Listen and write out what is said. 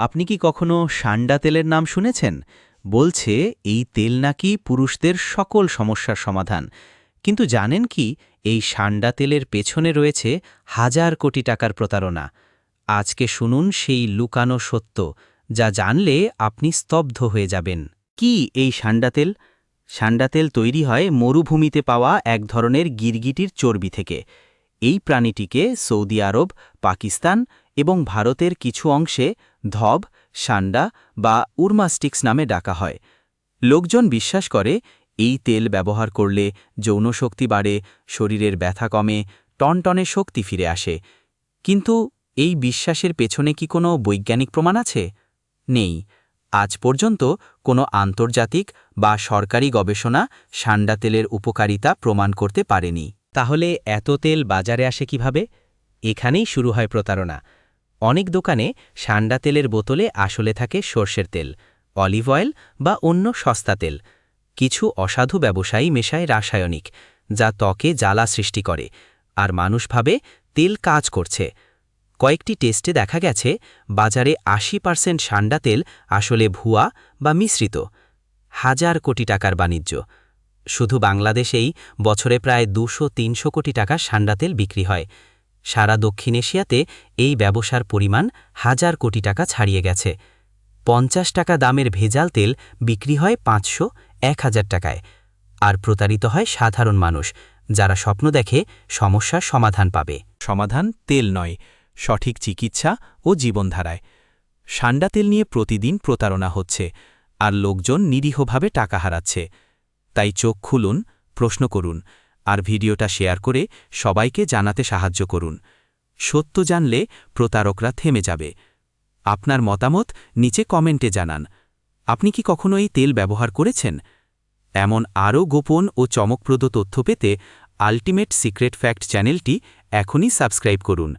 আপনি কি কখনো সান্ডা তেলের নাম শুনেছেন? বলছে এই তেল নাকি পুরুষদের সকল সমস্যার সমাধান। কিন্তু জানেন কি, এই সান্ডা তেলের পেছনে রয়েছে হাজার কোটি টাকার প্রতারণা। আজকে শুনুন সেই লুকানো সত্য, যা জানলে আপনি স্তব্ধ হয়ে যাবেন। কি এই সান্ডা তেল? সান্ডা তেল তৈরি হয় মরুভূমিতে পাওয়া এক ধরনের গিরগিটির চর্বি থেকে। এই প্রাণীটিকে সৌদি আরব, পাকিস্তান এবং ভারতের কিছু অংশে ধব, সান্ডা বা উরমাস্টিক্স নামে ডাকা হয়। লোকজন বিশ্বাস করে এই তেল ব্যবহার করলে যৌনশক্তি বাড়ে, শরীরের ব্যথা কমে, টনটনে শক্তি ফিরে আসে। কিন্তু এই বিশ্বাসের পেছনে কি কোনো বৈজ্ঞানিক প্রমাণ আছে? নেই। আজ পর্যন্ত কোনো আন্তর্জাতিক বা সরকারি গবেষণা সান্ডা তেলের উপকারিতা প্রমাণ করতে পারেনি। তাহলে এত তেল বাজারে আসে কিভাবে? এখানেই শুরু হয় প্রতারণা। অনেক দোকানে সান্ডা তেলের বোতলে আসলে থাকে সর্ষের তেল, অলিভ অয়েল বা অন্য সস্তা তেল। কিছু অসাধু ব্যবসায়ী মেশায় রাসায়নিক, যা ত্বকে জ্বালা সৃষ্টি করে, আর মানুষ ভাবে তেল কাজ করছে। কয়েকটি টেস্টে দেখা গেছে বাজারে ৮০% সান্ডা তেল আসলে ভুয়া বা মিশ্রিত। হাজার কোটি টাকার বাণিজ্য। শুধু বাংলাদেশেই বছরে প্রায় ২০০-৩০০ কোটি টাকা সান্ডা তেল বিক্রি হয়। সারা দক্ষিণ এশিয়াতে এই ব্যবসার পরিমাণ হাজার কোটি টাকা ছাড়িয়ে গেছে। ৫০ টাকা দামের ভেজাল তেল বিক্রি হয় ৫০০-১০০০ টাকায়। আর প্রতারিত হয় সাধারণ মানুষ, যারা স্বপ্ন দেখে সমস্যার সমাধান পাবে। সমাধান তেল নয়, সঠিক চিকিৎসা ও জীবনধারায়। সান্ডা তেল নিয়ে প্রতিদিন প্রতারণা হচ্ছে, আর লোকজন নিরীহভাবে টাকা হারাচ্ছে। তাই চোখ খুলুন, প্রশ্ন করুন, আর ভিডিওটা শেয়ার করে সবাইকে জানাতে সাহায্য করুন। সত্য জানলে প্রতারকরা থেমে যাবে। আপনার মতামত নিচে কমেন্টে জানান। আপনি কি কখনো এই তেল ব্যবহার করেছেন? এমন আরও গোপন ও চমকপ্রদ তথ্য পেতে আল্টিমেট সিক্রেট ফ্যাক্ট চ্যানেলটি এখনই সাবস্ক্রাইব করুন।